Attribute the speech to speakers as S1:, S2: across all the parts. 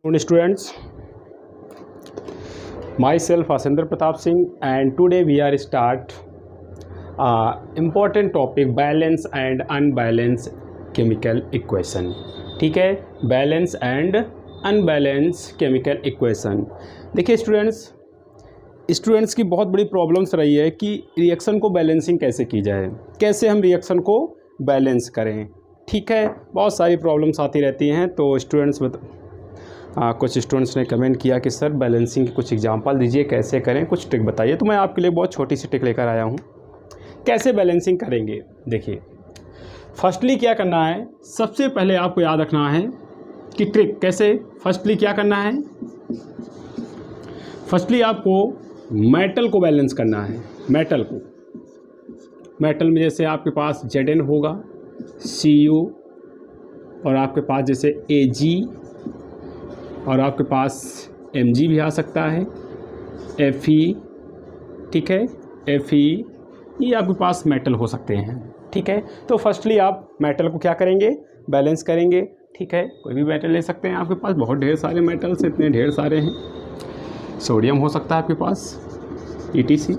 S1: Students, myself Asendra Pratap Singh, and today we are start important topic balance and unbalance chemical equation. ठीक है, balance and unbalance chemical equation. देखिए students की बहुत बड़ी problems रही है कि रिएक्शन को बैलेंसिंग कैसे की जाए, कैसे हम रिएक्शन को बैलेंस करें. ठीक है, बहुत सारी प्रॉब्लम्स आती रहती हैं. तो कुछ स्टूडेंट्स ने कमेंट किया कि सर बैलेंसिंग के कुछ एग्जांपल दीजिए, कैसे करें, कुछ ट्रिक बताइए. तो मैं आपके लिए बहुत छोटी सी ट्रिक लेकर आया हूँ. कैसे बैलेंसिंग करेंगे, देखिए फर्स्टली क्या करना है, सबसे पहले आपको याद रखना है कि ट्रिक कैसे. फर्स्टली क्या करना है, फर्स्टली आपको मेटल को बैलेंस करना है. मेटल में जैसे आपके पास Zn होगा, Cu, और आपके पास जैसे Ag, और आपके पास Mg भी आ सकता है, Fe. ठीक है, Fe ये आपके पास मेटल हो सकते हैं. ठीक है, तो फर्स्टली आप मेटल को क्या करेंगे, बैलेंस करेंगे. ठीक है, कोई भी मेटल ले सकते हैं, आपके पास बहुत ढेर सारे मेटल्स, इतने ढेर सारे हैं. सोडियम हो सकता है आपके पास, ETC.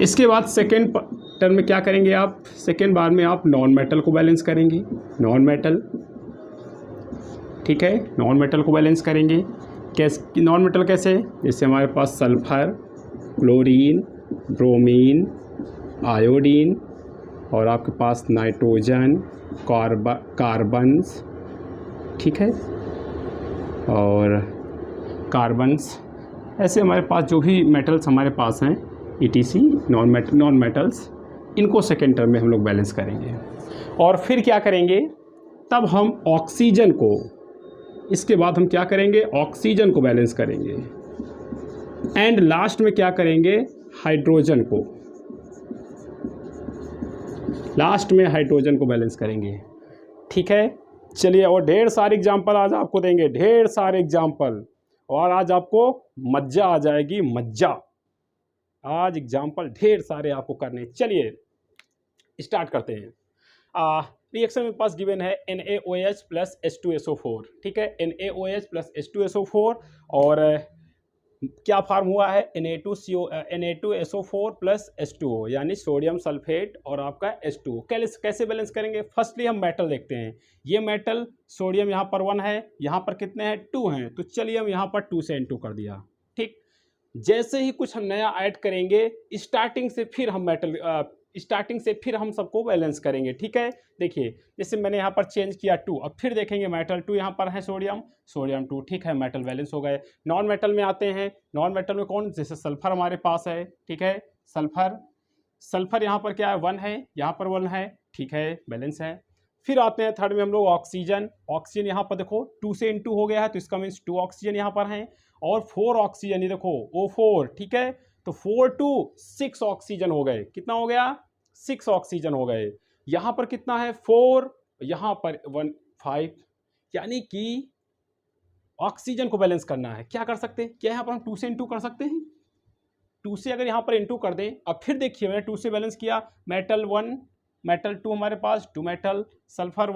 S1: इसके बाद सेकेंड टर्म में क्या करेंगे आप, सेकेंड बार में आप नॉन मेटल को बैलेंस करेंगे. नॉन मेटल, ठीक है, नॉन मेटल को बैलेंस करेंगे. कैसे नॉन मेटल, कैसे, जैसे हमारे पास सल्फर, क्लोरीन, ब्रोमीन, आयोडीन, और आपके पास नाइट्रोजन, कार्बन्स. ठीक है, और कार्बन्स, ऐसे हमारे पास जो भी मेटल्स हमारे पास हैं, ETC, नॉन मेटल्स, इनको सेकेंड टर्म में हम लोग बैलेंस करेंगे. और फिर क्या करेंगे, तब हम ऑक्सीजन को, इसके बाद हम क्या करेंगे, ऑक्सीजन को बैलेंस करेंगे. एंड लास्ट में क्या करेंगे, हाइड्रोजन को, लास्ट में हाइड्रोजन को बैलेंस करेंगे. ठीक है, चलिए, और ढेर सारे एग्जाम्पल आज आपको देंगे, ढेर सारे एग्जाम्पल, और आज आपको मज़ा आ जाएगी, मज़ा. आज एग्जाम्पल ढेर सारे आपको करने. चलिए स्टार्ट करते हैं. रिएक्शन में पास गिवन है NaOH प्लस H2SO4. ठीक है, NaOH प्लस H2SO4, और क्या फार्म हुआ है, Na2SO4 प्लस H2O, यानी सोडियम सल्फेट और आपका H2O. कैसे बैलेंस करेंगे, फर्स्टली हम मेटल देखते हैं. ये मेटल, सोडियम यहाँ पर 1 है, यहाँ पर कितने हैं, 2 हैं. तो चलिए हम यहाँ पर 2 से N2 कर दिया. ठीक, जैसे ही कुछ हम नया ऐड करेंगे, स्टार्टिंग से फिर हम सबको बैलेंस करेंगे. ठीक है, देखिए जैसे मैंने यहाँ पर चेंज किया 2, अब फिर देखेंगे मेटल 2, यहाँ पर है सोडियम 2. ठीक है, मेटल बैलेंस हो गए. नॉन मेटल में आते हैं. नॉन मेटल में कौन, जैसे सल्फर हमारे पास है. ठीक है, सल्फर यहाँ पर क्या है, 1 है, यहाँ पर 1 है. ठीक है, बैलेंस है. फिर आते हैं थर्ड में हम लोग ऑक्सीजन. ऑक्सीजन यहाँ पर देखो 2 से N2 हो गया है, तो इसका मीन्स 2 ऑक्सीजन यहाँ पर हैं, और 4 ऑक्सीजन, ये देखो O4. ठीक है, तो 4 to 6 ऑक्सीजन हो गए. कितना हो गया, 6 ऑक्सीजन हो गए. यहाँ पर कितना है, 4, यहाँ पर 1, 5. यानी कि ऑक्सीजन को बैलेंस करना है. क्या कर सकते हैं, क्या यहाँ पर हम 2 से N2 कर सकते हैं. 2 से अगर यहाँ पर N2 कर दें, अब फिर देखिए मैंने 2 से बैलेंस किया, मेटल 1, मेटल 2 हमारे पास, 2 मेटल, सल्फर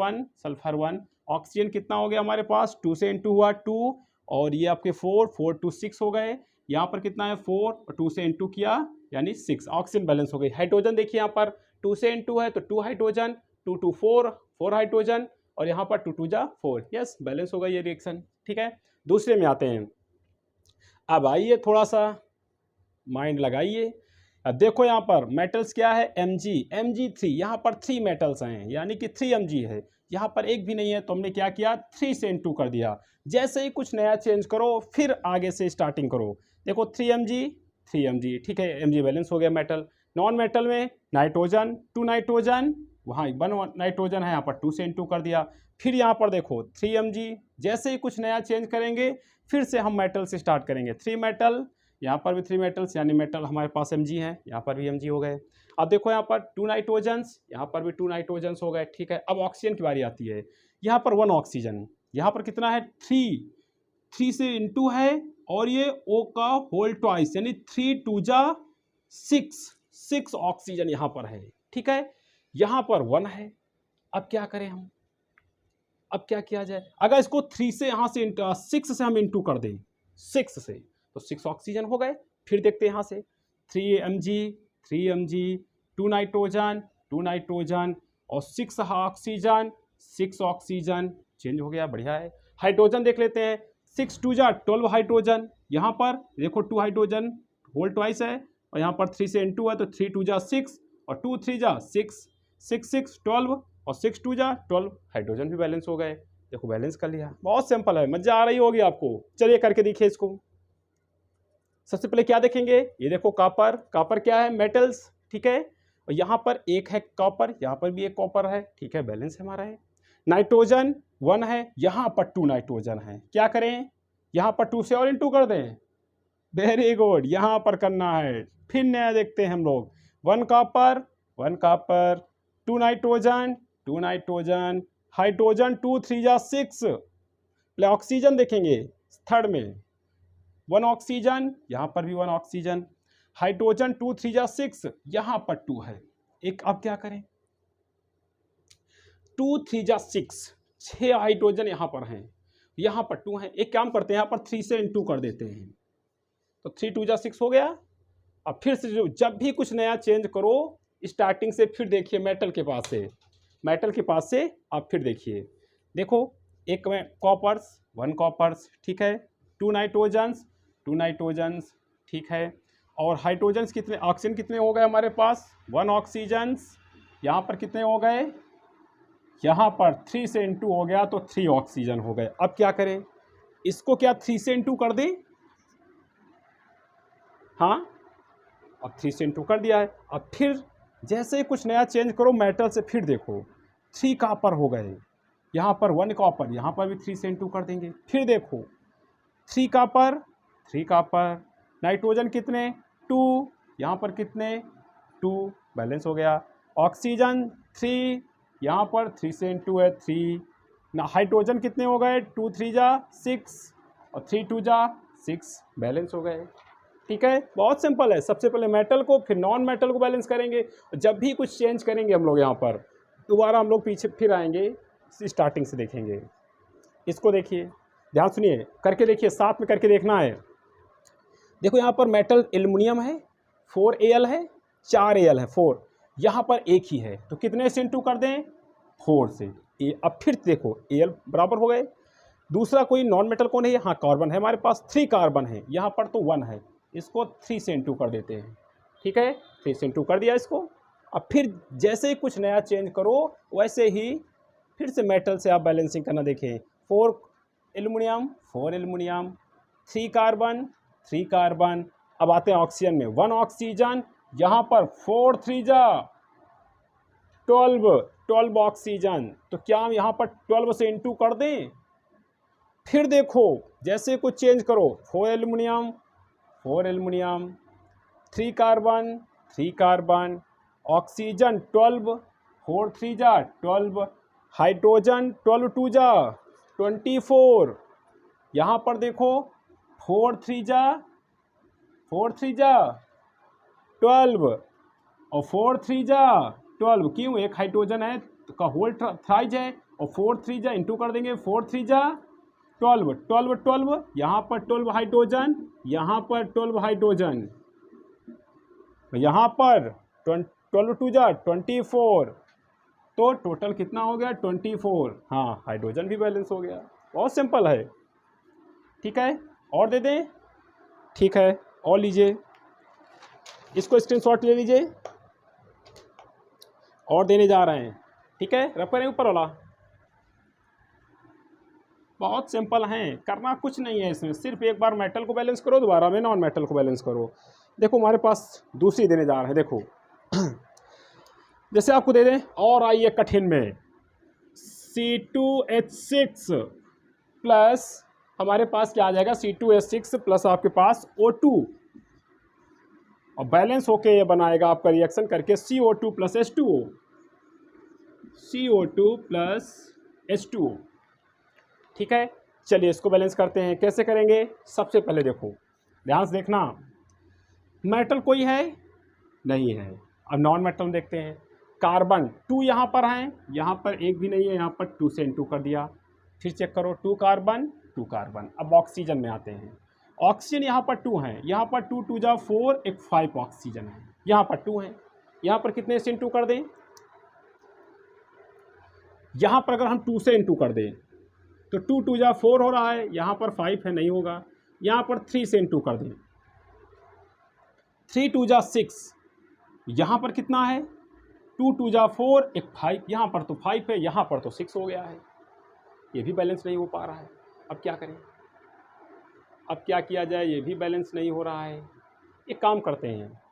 S1: 1, ऑक्सीजन कितना हो गया हमारे पास, 2 से N2 हुआ 2, और ये आपके 4 to 6 हो गए. यहाँ पर कितना है, 4, और 2 से N2 किया, यानी 6. ऑक्सीजन बैलेंस हो गई. हाइड्रोजन देखिए यहाँ पर 2 से N2 है, तो 2 हाइड्रोजन, 2 to 4 हाइड्रोजन, और यहाँ पर 2 2 जा 4. यस, बैलेंस हो गई ये रिएक्शन. ठीक है, दूसरे में आते हैं. अब आइए थोड़ा सा माइंड लगाइए. अब देखो यहाँ पर मेटल्स क्या है, Mg3. यहाँ पर 3 मेटल्स हैं, यानी कि 3 Mg है. यहाँ पर एक भी नहीं है, तो हमने क्या किया, 3 से N2 कर दिया. जैसे ही कुछ नया चेंज करो, फिर आगे से स्टार्टिंग करो. देखो 3 Mg. ठीक है, Mg बैलेंस हो गया मेटल. नॉन मेटल में नाइट्रोजन, 2 नाइट्रोजन, वहाँ 1 नाइट्रोजन है, यहाँ पर 2 से N2 कर दिया. फिर यहाँ पर देखो 3 Mg. जैसे ही कुछ नया चेंज करेंगे, फिर से हम मेटल से स्टार्ट करेंगे. 3 मेटल, यहाँ पर भी 3 मेटल्स, यानी मेटल हमारे पास Mg है, यहाँ पर भी Mg हो गए. अब देखो यहाँ पर 2 नाइट्रोजन्स, यहाँ पर भी 2 नाइट्रोजन्स हो गए. ठीक है, अब ऑक्सीजन की बारी आती है. यहाँ पर 1 ऑक्सीजन, यहाँ पर कितना है, 3 से N2 है, और ये O का होल ट्वाइस, यानी 3 2 जा 6 ऑक्सीजन यहाँ पर है. ठीक है, यहाँ पर 1 है. अब क्या करें हम, अब क्या किया जाए, अगर इसको 3 से यहाँ से 6 से हम इंटू कर दें, 6 से, तो 6 ऑक्सीजन हो गए। फिर देखते हैं यहाँ से 3 mg 2 नाइट्रोजन 2 नाइट्रोजन और 6 ऑक्सीजन 6 ऑक्सीजन, चेंज हो गया, बढ़िया है। हाइड्रोजन देख लेते हैं, 6 2 जा 12 हाइड्रोजन, यहाँ पर देखो 2 हाइड्रोजन होल ट्वाइस है, और यहाँ पर 3 से इंटू है तो 3 2 जा 6 और 2 3 जा 6 6 6 12 और 6 2 जा 12, हाइड्रोजन भी बैलेंस हो गए। देखो बैलेंस कर लिया, बहुत सिंपल है, मजा आ रही होगी आपको। चलिए करके देखिए इसको। सबसे पहले क्या देखेंगे, ये देखो कॉपर, कॉपर क्या है, मेटल्स, ठीक है, और यहाँ पर एक है कॉपर, यहाँ पर भी एक कॉपर है, ठीक है, बैलेंस हमारा है। नाइट्रोजन 1 है, यहाँ पर 2 नाइट्रोजन है, क्या करें, यहाँ पर 2 से और इंटू कर दें, वेरी गुड, यहाँ पर करना है। फिर नया देखते हैं हम लोग, 1 कॉपर 2 नाइट्रोजन 2 नाइट्रोजन, हाइड्रोजन 2 3 जा 6, पहले ऑक्सीजन देखेंगे थर्ड में, 1 ऑक्सीजन, यहाँ पर भी 1 ऑक्सीजन, हाइड्रोजन 2 3 जा 6, यहाँ पर 2 है, एक, अब क्या करें, 2 3 जा 6 हाइड्रोजन यहाँ पर हैं, यहाँ पर 2 हैं, एक काम करते हैं, यहाँ पर 3 से इंटू कर देते हैं, तो 3 2 जा 6 हो गया। अब फिर से जब भी कुछ नया चेंज करो स्टार्टिंग से फिर देखिए मेटल के पास से, मेटल के पास से आप फिर देखिए, देखो एक में कॉपर्स 1 कॉपर्स, ठीक है, 2 नाइट्रोजन्स, ठीक है, और हाइड्रोजन्स कितने, ऑक्सीजन कितने हो गए हमारे पास, 1 ऑक्सीजन्स, यहाँ पर कितने हो गए, यहाँ पर 3 से इंटू हो गया तो 3 ऑक्सीजन हो गए। अब क्या करें, इसको क्या 3 से इंटू कर दें, हाँ, अब 3 से इंटू कर दिया है। अब फिर जैसे ही कुछ नया चेंज करो मेटल से, फिर देखो 3 कॉपर हो गए, यहाँ पर 1 कॉपर, यहाँ पर भी 3 से इंटू कर देंगे, फिर देखो 3 कॉपर, नाइट्रोजन कितने 2, यहाँ पर कितने 2, बैलेंस हो गया, ऑक्सीजन 3, यहाँ पर 3 से इंटू है 3 ना, हाइड्रोजन कितने हो गए 2 3 जा 6 और 3 2 जा 6, बैलेंस हो गए, ठीक है, बहुत सिंपल है। सबसे पहले मेटल को फिर नॉन मेटल को बैलेंस करेंगे, जब भी कुछ चेंज करेंगे हम लोग यहाँ पर दोबारा हम लोग पीछे फिर आएंगे, स्टार्टिंग से देखेंगे। इसको देखिए, ध्यान सुनिए, करके देखिए, साथ में करके देखना है। देखो यहाँ पर मेटल एल्युमिनियम है, 4Al है, 4Al है 4, यहाँ पर एक ही है तो कितने से इंटू कर दें, 4 से। अब फिर देखो Al बराबर हो गए, दूसरा कोई नॉन मेटल कौन है, हाँ कार्बन है हमारे पास, 3 कार्बन है, यहाँ पर तो 1 है, इसको 3 से इंटू कर देते हैं, ठीक है, 3 से इंटू कर दिया इसको। अब फिर जैसे ही कुछ नया चेंज करो वैसे ही फिर से मेटल से आप बैलेंसिंग करना, देखें 4 एल्युमिनियम 3 कार्बन। अब आते हैं ऑक्सीजन में, 1 ऑक्सीजन, यहाँ पर 4 3 जा 12 ऑक्सीजन, तो क्या हम यहाँ पर 12 से इंटू कर दें, फिर देखो जैसे कुछ चेंज करो, 4 एल्युमिनियम 3 कार्बन, ऑक्सीजन 12, 4 3 जा 12, हाइड्रोजन 12 2 जा 24, यहाँ पर देखो 4 3 जा 12 और 4 3 जा 12, क्यों, एक हाइड्रोजन है का होल थ्राइज है, और 4 3 जा इंटू कर देंगे, 4 3 जा 12, यहाँ पर 12 हाइड्रोजन, यहाँ पर 12 हाइड्रोजन, यहाँ पर 12 2 जा 24, तो टोटल कितना हो गया 24, हाँ हाइड्रोजन भी बैलेंस हो गया, बहुत सिंपल है, ठीक है, और दे दें, ठीक है, और लीजिए, इसको स्क्रीनशॉट ले लीजिए, और देने जा रहे हैं, ठीक है, रफ करें ऊपर वाला, बहुत सिंपल हैं, करना कुछ नहीं है इसमें, सिर्फ एक बार मेटल को बैलेंस करो, दोबारा में नॉन मेटल को बैलेंस करो। देखो हमारे पास दूसरी देने जा रहे हैं, देखो जैसे आपको दे दें, और आइए कठिन में, C2H6 प्लस हमारे पास क्या आ जाएगा, C2H6 प्लस आपके पास O2, और बैलेंस होके ये बनाएगा आपका रिएक्शन करके CO2 प्लस H2O, ठीक है। चलिए इसको बैलेंस करते हैं, कैसे करेंगे, सबसे पहले देखो, ध्यान से देखना, मेटल कोई है नहीं है, अब नॉन मेटल देखते हैं, कार्बन 2 यहाँ पर हैं, यहाँ पर एक भी नहीं है, यहाँ पर 2 से इंटू कर दिया। फिर चेक करो 2 कार्बन 2 कार्बन। अब ऑक्सीजन में आते हैं। ऑक्सीजन यहाँ पर 2 हैं, यहाँ पर 2 2 जा 4, एक 5 ऑक्सीजन है, यहाँ पर 2 हैं, यहाँ पर कितने से इंटू कर दें? यहाँ पर अगर हम 2 से इंटू कर दें तो 2 2 जा 4 हो रहा है, यहाँ पर 5 है, नहीं होगा। यहाँ पर 3 से इंटू कर दें, 3 2 जा 6, यहाँ पर कितना है? 2 2 जा 4, एक 5, यहाँ पर तो 5 है, यहाँ पर तो 6 हो गया है। ये भी बैलेंस नहीं हो पा रहा है। अब क्या करें? अब क्या किया जाए? ये भी बैलेंस नहीं हो रहा है। एक काम करते हैं,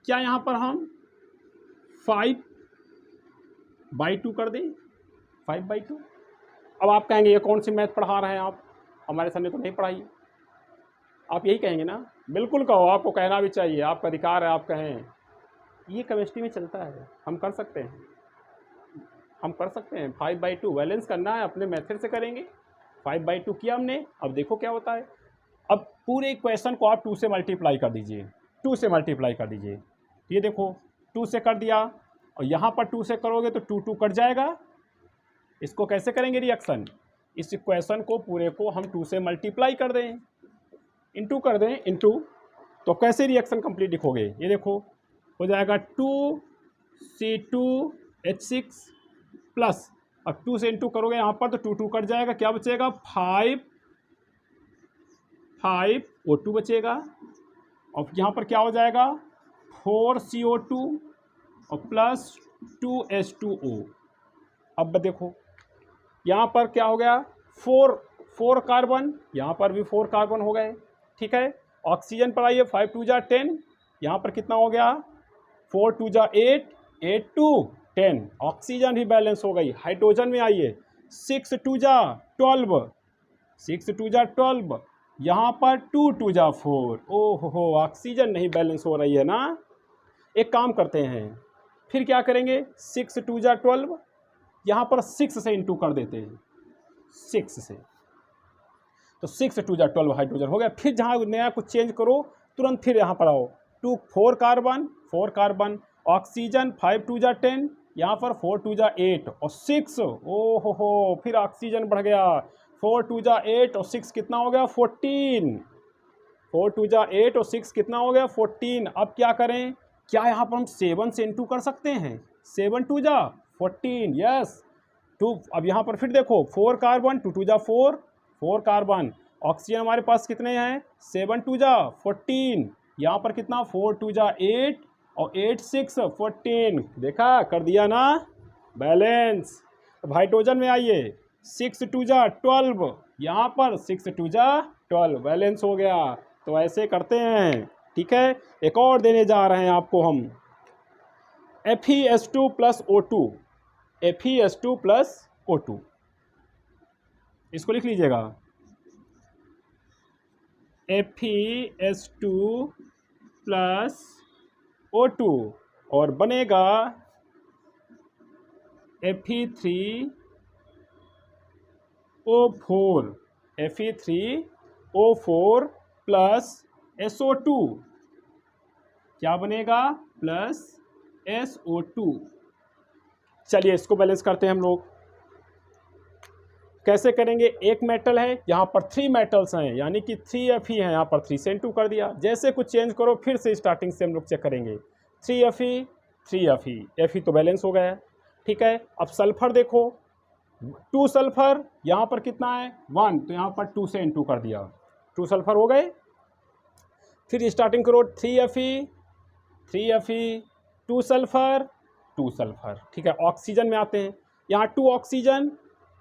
S1: क्या यहाँ पर हम 5/2 कर दें? 5/2। अब आप कहेंगे ये कौन सी मैथ पढ़ा रहे हैं आप, हमारे सामने तो नहीं पढ़ाई। आप यही कहेंगे ना? बिल्कुल कहो, आपको कहना भी चाहिए, आपका अधिकार है, आप कहें। ये केमिस्ट्री में चलता है, हम कर सकते हैं, हम कर सकते हैं। 5/2 बैलेंस करना है, अपने मेथड से करेंगे। 5/2 किया हमने, अब देखो क्या होता है। अब पूरे इक्वेशन को आप 2 से मल्टीप्लाई कर दीजिए, 2 से मल्टीप्लाई कर दीजिए। ये देखो 2 से कर दिया, और यहाँ पर 2 से करोगे तो 2 2 कट जाएगा। इसको कैसे करेंगे रिएक्शन? इस इक्वेशन को पूरे को हम 2 से मल्टीप्लाई कर दें, इंटू कर दें, इंटू, तो कैसे रिएक्शन कंप्लीट लिखोगे? ये देखो हो जाएगा 2C2H6 प्लस, अब 2 से इंटू करोगे यहाँ पर तो 2 2 कट जाएगा, क्या बचेगा? 5O2 बचेगा। और यहाँ पर क्या हो जाएगा? 4CO2 और प्लस 2H2O। अब देखो यहाँ पर क्या हो गया? 4 कार्बन, यहाँ पर भी 4 कार्बन हो गए, ठीक है। ऑक्सीजन पर आइए, 5 2 जा 10, यहाँ पर कितना हो गया? 4 2 जा 8, 8 2 10, ऑक्सीजन ही बैलेंस हो गई। हाइड्रोजन में आइए, 6 2 जा 12, 6 2 जा 12, यहाँ पर 2 2 जा 4। ओहो, ऑक्सीजन नहीं बैलेंस हो रही है ना। एक काम करते हैं, फिर क्या करेंगे? 6 2 जा 12, यहाँ पर 6 से इंटू कर देते हैं, 6 से, तो 6 2 जा 12 हाइड्रोजन हो गया। फिर जहाँ नया कुछ चेंज करो, तुरंत फिर यहाँ पर आओ, 4 कार्बन, ऑक्सीजन 5 2 जा 10, यहाँ पर 4 2 जा 8 और 6, ओहो, फिर ऑक्सीजन बढ़ गया। 4 2 जा 8 और 6 कितना हो गया? 14। 4 2 जा 8 और 6 कितना हो गया? 14। अब क्या करें? क्या यहाँ पर हम 7 से इंटू कर सकते हैं? 7 2 जा 14, यस 2। अब यहाँ पर फिर देखो 4 कार्बन, 2 2 जा 4 कार्बन, ऑक्सीजन हमारे पास कितने हैं? 7 2 जा 14, यहाँ पर कितना? 4 2 जा 8 और 8 6 14। देखा, कर दिया ना बैलेंस। अब हाइड्रोजन में आइए, 6 2 जा 12, यहाँ पर 6 2 जा 12, बैलेंस हो गया। तो ऐसे करते हैं, ठीक है। एक और देने जा रहे हैं आपको हम, FeS2 plus O2, FeS2 plus O2, इसको लिख लीजिएगा, FeS2 प्लस O2, और बनेगा Fe3O4, Fe3O4 प्लस SO2, क्या बनेगा? Plus SO2। चलिए इसको बैलेंस करते हैं हम लोग। कैसे करेंगे? एक मेटल है, यहाँ पर 3 मेटल्स हैं, यानी कि 3Fe हैं, यहाँ पर 3 से इंटू कर दिया। जैसे कुछ चेंज करो, फिर से स्टार्टिंग से हम लोग चेक करेंगे। 3Fe Fe तो बैलेंस हो गया, ठीक है। अब सल्फर देखो, 2 सल्फर, यहाँ पर कितना है? 1, तो यहाँ पर 2 से इंटू कर दिया, 2 सल्फर हो गए। फिर स्टार्टिंग करो, 3Fe 2 सल्फर, ठीक है। ऑक्सीजन में आते हैं, यहाँ 2 ऑक्सीजन,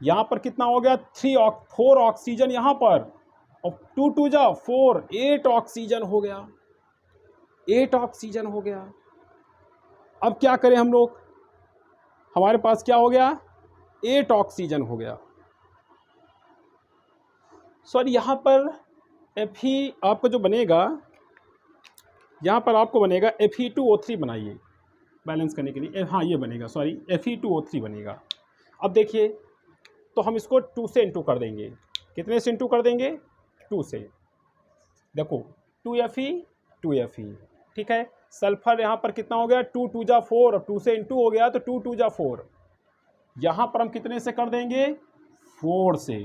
S1: यहाँ पर कितना हो गया? 4 ऑक्सीजन यहाँ पर, और 2 2 जा 4, 8 ऑक्सीजन हो गया, 8 ऑक्सीजन हो गया। अब क्या करें हम लोग? हमारे पास क्या हो गया? 8 ऑक्सीजन हो गया। सॉरी, यहाँ पर Fe आपको जो बनेगा, यहाँ पर आपको बनेगा Fe2O3 बनाइए बैलेंस करने के लिए। हाँ, ये बनेगा, सॉरी, Fe2O3 बनेगा। अब देखिए, तो हम इसको 2 से इंटू कर देंगे। कितने से इंटू कर देंगे? 2 से। देखो 2Fe ठीक है। सल्फर यहाँ पर कितना हो गया, 2 2 जा 4, अब 2 से इंटू हो गया तो 2 2 जा 4। यहाँ पर हम कितने से कर देंगे, 4 से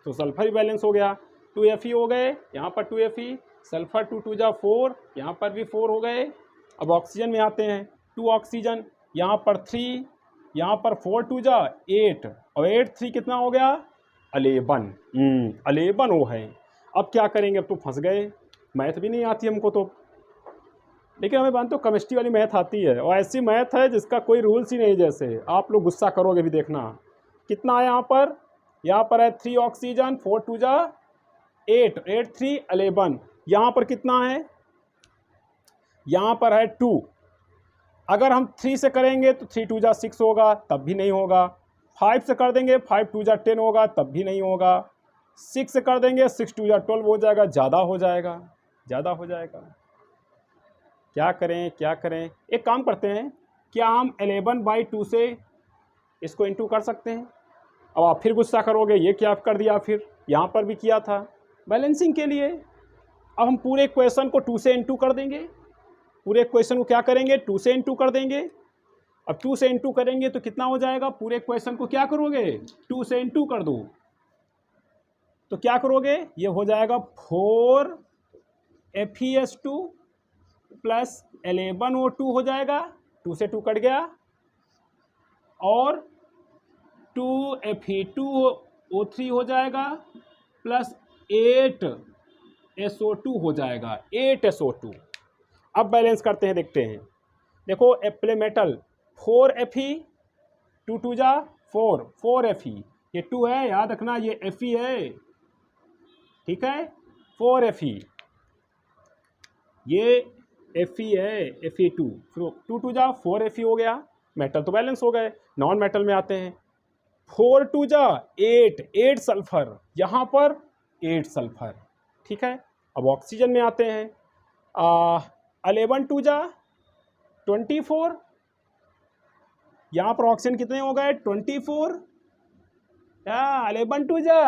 S1: तो सल्फर ही बैलेंस हो गया। 2Fe हो गए, यहाँ पर 2Fe, सल्फर 2 2 जा 4, यहाँ पर भी 4 हो गए। अब ऑक्सीजन में आते हैं, 2 ऑक्सीजन, यहाँ पर 3, यहाँ पर 4 2 जा 8, और 8 3 कितना हो गया, 11। 11 वो है। अब क्या करेंगे, अब तो फंस गए, मैथ भी नहीं आती हमको तो, लेकिन हमें मानते हो केमिस्ट्री वाली मैथ आती है, और ऐसी मैथ है जिसका कोई रूल्स ही नहीं। जैसे आप लोग गुस्सा करोगे भी, देखना कितना है यहाँ पर है 3 ऑक्सीजन, 4 2 जा 8, 8 3 11। यहाँ पर कितना है, यहाँ पर है 2। अगर हम 3 से करेंगे तो 3 2 जा 6 होगा, तब भी नहीं होगा। 5 से कर देंगे, 5 2 जा 10 होगा, तब भी नहीं होगा। 6 से कर देंगे, 6 2 जा 12 हो जाएगा, ज़्यादा हो जाएगा, ज़्यादा हो जाएगा। क्या करें, क्या करें, एक काम करते हैं, क्या हम 11/2 से इसको इंटू कर सकते हैं। अब आप फिर गुस्सा करोगे, ये क्या कर दिया, फिर यहाँ पर भी किया था बैलेंसिंग के लिए। अब हम पूरे क्वेश्चन को 2 से इंटू कर देंगे, पूरे क्वेश्चन को क्या करेंगे, 2 से इंटू कर देंगे। अब 2 से इंटू करेंगे तो कितना हो जाएगा, पूरे क्वेश्चन को क्या करोगे, 2 से इंटू कर दो तो क्या करोगे, ये हो जाएगा 4 FeS2 प्लस 11 O2 हो जाएगा, 2 से 2 कट गया, और 2 Fe2O3 हो जाएगा, प्लस 8 SO2 हो जाएगा, 8 SO2। अब बैलेंस करते हैं, देखते हैं। देखो एप्ले मेटल 4 Fe, 2 2 जा 4, 4 Fe, ये 2 है, याद रखना ये Fe है, ठीक है, 4 Fe, ये Fe है, Fe2, 2 2 जा 4 Fe हो गया। मेटल तो बैलेंस हो गए। नॉन मेटल में आते हैं, 4 2 जा 8, 8 सल्फर, यहाँ पर 8 सल्फर, ठीक है। अब ऑक्सीजन में आते हैं, 11 2 जा 24, यहाँ पर ऑक्सीजन कितने हो गए, 24, 11 2 जा,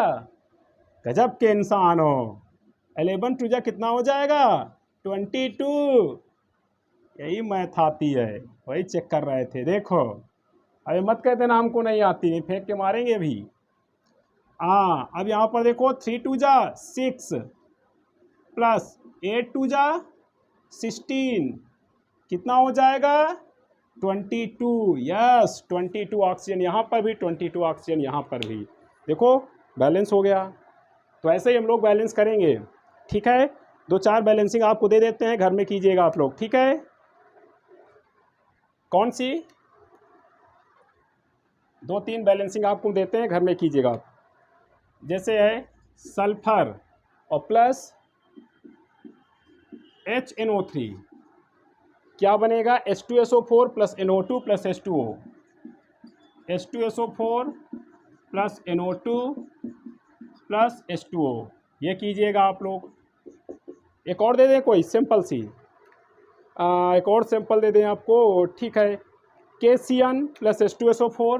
S1: गजब के इंसान हो, 11 2 जा कितना हो जाएगा, 22। यही मैथ आती है, वही चेक कर रहे थे। देखो अभी मत कहते ना हमको नहीं आती, नहीं फेंक के मारेंगे अभी। अब यहाँ पर देखो 3 2 जा 6 प्लस 8 2 जा 16, कितना हो जाएगा, 22। यस, 22 ऑक्सीजन यहाँ पर भी, 22 ऑक्सीजन यहाँ पर भी। देखो बैलेंस हो गया। तो ऐसे ही हम लोग बैलेंस करेंगे, ठीक है। 2-4 बैलेंसिंग आपको दे देते हैं, घर में कीजिएगा आप लोग, ठीक है। कौन सी, 2-3 बैलेंसिंग आपको देते हैं, घर में कीजिएगा आप। जैसे है सल्फर और प्लस HNO3, क्या बनेगा, H2SO4 plus NO2 plus H2O, H2SO4 plus NO2 plus H2O, ये कीजिएगा आप लोग। एक और दे दें कोई सिंपल सी, एक और सिंपल दे दें आपको, ठीक है। KCN प्लस H2SO4,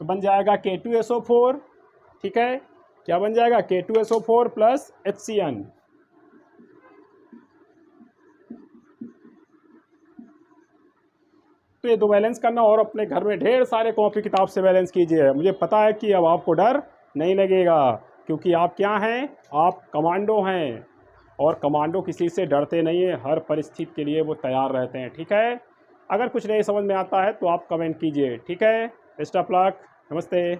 S1: तो बन जाएगा K2SO4, ठीक है। क्या बन जाएगा, K2SO4 प्लस HCN। तो ये 2 बैलेंस करना, और अपने घर में ढेर सारे कॉपी किताब से बैलेंस कीजिए। मुझे पता है कि अब आपको डर नहीं लगेगा, क्योंकि आप क्या हैं, आप कमांडो हैं, और कमांडो किसी से डरते नहीं है, हर परिस्थिति के लिए वो तैयार रहते हैं, ठीक है। अगर कुछ नहीं समझ में आता है तो आप कमेंट कीजिए, ठीक है। बेस्ट ऑफ लक, नमस्ते।